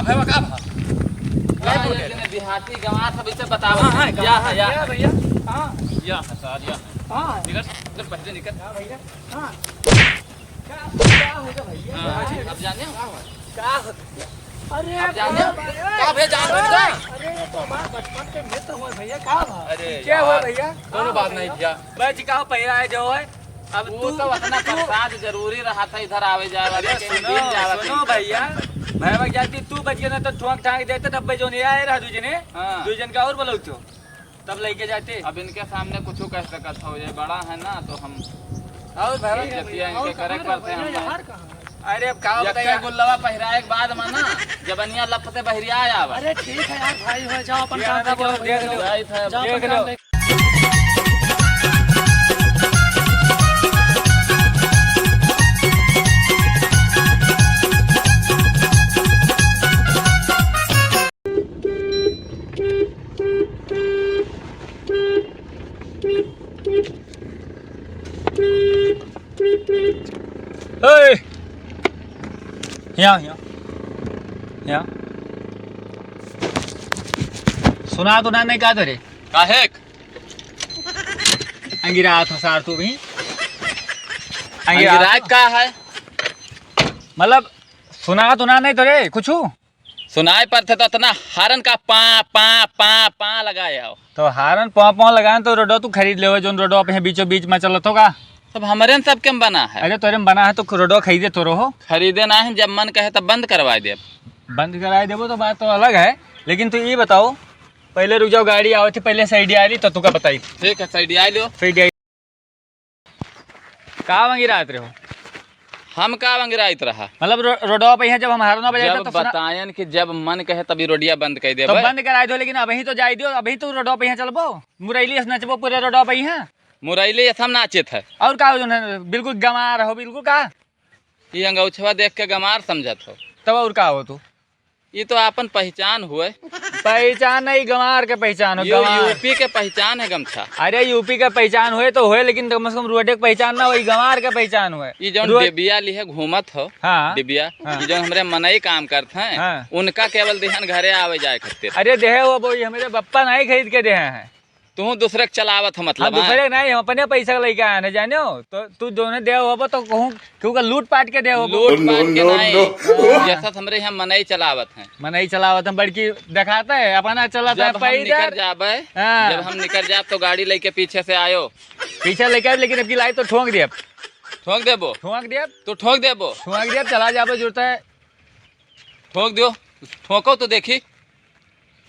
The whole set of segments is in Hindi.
भैया का भा देहाती गंवार सब इसे बताओ। या भैया हां या सर या हां निकल निकल पहले निकल। भैया हां क्या होगा भैया अब जाने क्या अरे अब जाने का भैया जान बच गया। अरे ये तो हमारा बचपन के मित्र हुए भैया का भा अरे क्या हुआ भैया दोनों बात नहीं भैया। बच का पहिरा है जो है अब तू तो अपना प्रसाद जरूरी रहा था इधर आवे जाए वाले सुनो भैया भैया जाती तू बच गया ना तो ठोंक ठाक देते तब जो नहीं आए रहा दूजने हाँ। दूजन का और बोलो तो तब लेके जाते अब इनके सामने कुछ कह सकत हो ये बड़ा है ना तो हम और भैया जतिया इनके करे करते हैं हम। अरे अब का ये बताइए गुल्लवा पहिराए के बाद माना जबनिया लपते बहरिया आवा। अरे ठीक है यार भाई हो जाओ अपन काम देख लो देख लो जाओ अपन देख लो काम देख। यहाँ सुना तो ना नहीं कहा तेरे काहे अंगिरा था सार तू भी अंगिराज का है मतलब सुना तो ना नहीं तेरे कुछ सुनाई पर थे तो इतना हारन का पा पा पा पा लगाए हो। तो हारन पाँव पाँव लगाए तो रोडो तू खरीद ले जो रोडो अपने बीचों बीच में चलत होगा। सब हमारे सब के बना है। अरे तोरे में बना है तो रोडो खरीदे तो रहो खरीदे ना है जब मन कहे तब बंद करवा दे। बंद कराए देवो तो बात तो अलग है लेकिन तू ये बताओ पहले रुक जाओ गाड़ी आओ थी पहले साइड आ रही तो तू का बताई ठीक है side uh low. Side I कहाँ वहीं रात रहे हो हम का अंगिराइत रहा मतलब रोडवा पे यहाँ जब हम हारना बजाते जब तो सुना बतायन कि जब मन कहे तभी रोडिया बंद कर दे। तो बंद कराए दो लेकिन अभी तो जाए दो अभी तो रोडवा पे यहाँ चलबो मुरैली से नचबो पूरे रोडवा पे यहाँ मुरैली हम नाचे थे और का जो है बिल्कुल गंवा रहो बिल्कुल का ये अंगौछवा देख के गमार समझत हो तब और का हो तू ये तो अपन पहचान हुए। पहचान नहीं गंवार के पहचान हो गंवार यूपी के पहचान है गमछा। अरे यूपी का पहचान हुए तो हुए लेकिन कम से कम रोडे के पहचान ना वही गंवार के पहचान हुए ये जो डिबिया ली है घूमत हो हाँ डिबिया हाँ। ये जो हमारे मनई काम करते हैं हाँ। उनका केवल देहन घरे आवे जाए खातिर। अरे देहे वो बोई हमारे बप्पा नहीं खरीद के दे हैं तू दूसरे के चलावत हो हम मतलब दूसरे नहीं हम अपने पैसा लेके आए हैं जानो तो तू दोनों दे हो तो कहूँ क्यों लूट पाट के दे हो लूट पाट के नहीं जैसा हमरे यहाँ मनई चलावत हैं। मैं नहीं चलावत हम बड़की दिखाता है अपना चलाता है जब हम निकल जाबे हाँ। जब हम निकल जाब तो गाड़ी लेके पीछे से आयो पीछे लेके आए लेकिन अब लाई तो ठोंक दिया ठोक देबो ठोंक दिया तो ठोक देबो ठोंक दिया चला जाबो जरूरत है ठोक दियो ठोको तो देखी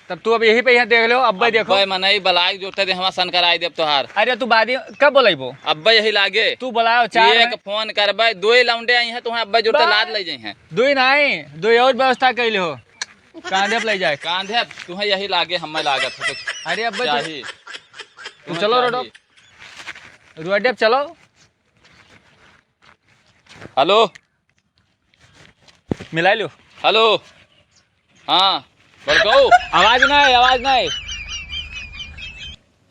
तब तू अब यही पे यहाँ देख लो अब्बा देखो अब्बे मनई बलाई जोते दे हमारा सन कराई देब तोहार। अरे तू बादी कब बोलेबो अब्बे यही लागे तू बोलाओ चार एक फोन करबे दो लौंडे आई हैं तो अब्बे जोते लाद ले जाई हैं। दुई नहीं दुई और व्यवस्था कैले हो कांधे पे ले जाए कांधे तुम्हें यही लागे हमें लागत है कुछ अरे अब्बा चाहिए तू चलो रोडो रोडे पे चलो हेलो मिला लो हेलो हाँ बड़काऊ आवाज नहीं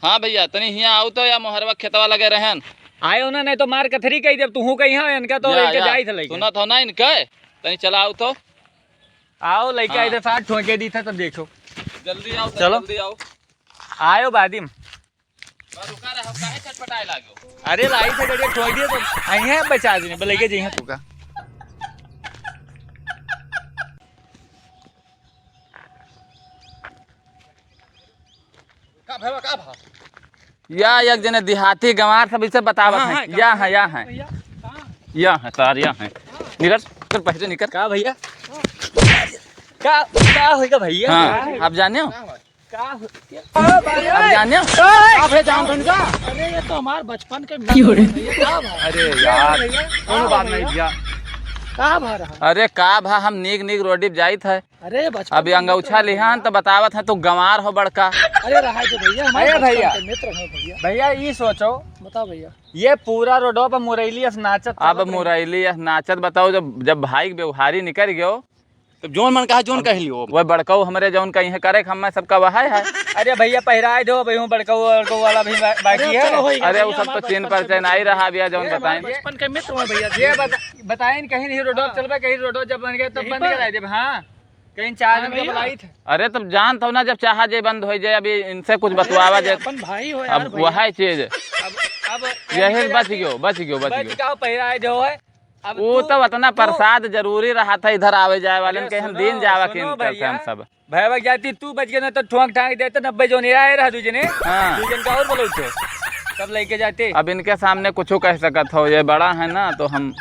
हाँ भैया तनी हियाँ आओ तो या मोहरवा खेतवा लगे रहन आयो ना नहीं तो मार कथरी कही जब तू कही हाँ इनका तो लेके जाई थे लेके सुना था ना इनके तनी चला आओ तो आओ लेके हाँ। इधर साथ ठोके दी था तब देखो जल्दी आओ चलो। जल्दी आओ आयो बादिम रुका रहो काहे चटपटाए लागो। अरे लाई से गड़िया ठोक दिए तो आई है बचा दी बोले के जी तू का भैया का भा या एक जने देहाती गंवार सब इसे बतावत हाँ, हैं हाँ, या है या है भैया कहाँ या है सार या है निकल चल पहले निकल। का भैया का होगा भैया हाँ आप जाने हो का आप जाने हो अबे जान बन जा। अरे ये तो हमारे बचपन के मित्र हैं भैया का भा अरे यार कोनो बात नहीं भैया का भा रहा अरे का भा हम नीक नीक रोडी जाई थे अरे बचपन अभी अंगौछा लिहान तो बतावत है तू गंवार हो बड़का। अरे रहा जो भैया हमारे अरे भैया। बचपन के मित्र हैं भैया भैया ये सोचो बताओ भैया ये पूरा रोडो पर मुरैली नाचत अब मुरैली नाचत बताओ जब भाई के व्यवहारी निकल गयो तो जोन मन कहा जोन कह लियो वह बड़काऊ हमारे जौन कहीं करे हम सबका वह है। अरे भैया पहराए दो भैया बड़काऊ वाला भी बाकी है चलो होएगा अरे भैया, वो सब तो हमारे चीन बचपन पर के नहीं रहा भैया जौन मित्र हैं। बताएं बचपन के मित्र हैं भैया ये बताएं कहीं नहीं रोडो चलबे कहीं रोडो जब बन गए तब बंद कराए दे हाँ कहीं 4 दिन का भैया। बुलाई थे। अरे तब जान तो ना जब चाहा जे बंद हो जाए अभी इनसे कुछ बतवावा जे अपन भाई हो यार अब भैया। वह चीज अब यही बच गयो बच गयो बच बच गयो। का पहिरा जो है अब वो तू- तो उतना तू- प्रसाद जरूरी रहा था इधर आवे जाए वाले अरे के हम सुनो, दिन जावा सुनो के करते भैया, हम सब। भैया जाती तू बच गया ना तो ठोंक ठांक देते 90 जो नहीं आए रहा दूजने हाँ। दूजन का और बोलो तो तब लेके जाते अब इनके सामने कुछ कह सकत हो ये बड़ा है ना तो हम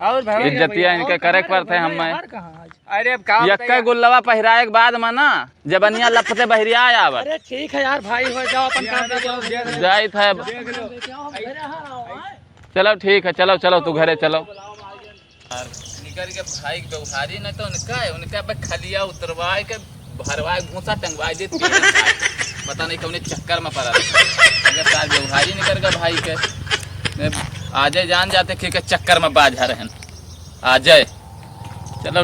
और भैया इज्जतिया और इनके कहाँ करे रे पड़ते भैया, हम यार कहाँ आज? अरे अब का यक्का गुल्लवा पहिराए के बाद में ना जबनिया लपते बहरिया आवत अरे ठीक है यार भाई हो जाओ अपन काम पे जाओ जाइत है। लेके आओ, हम घरे आओ, आए। चलो ठीक है चलो चलो तू घरे चलो। निकल के भाई के व्यवहारी न तो उनका खलिया उतरवाए के भरवाए घूसा टंगवाए दे पता नहीं कौन चक्कर में पड़ा अगर साल व्यवहारी निकल गया भाई के आजे जान जाते कि चक्कर में बाज रहे आ जाए चलो।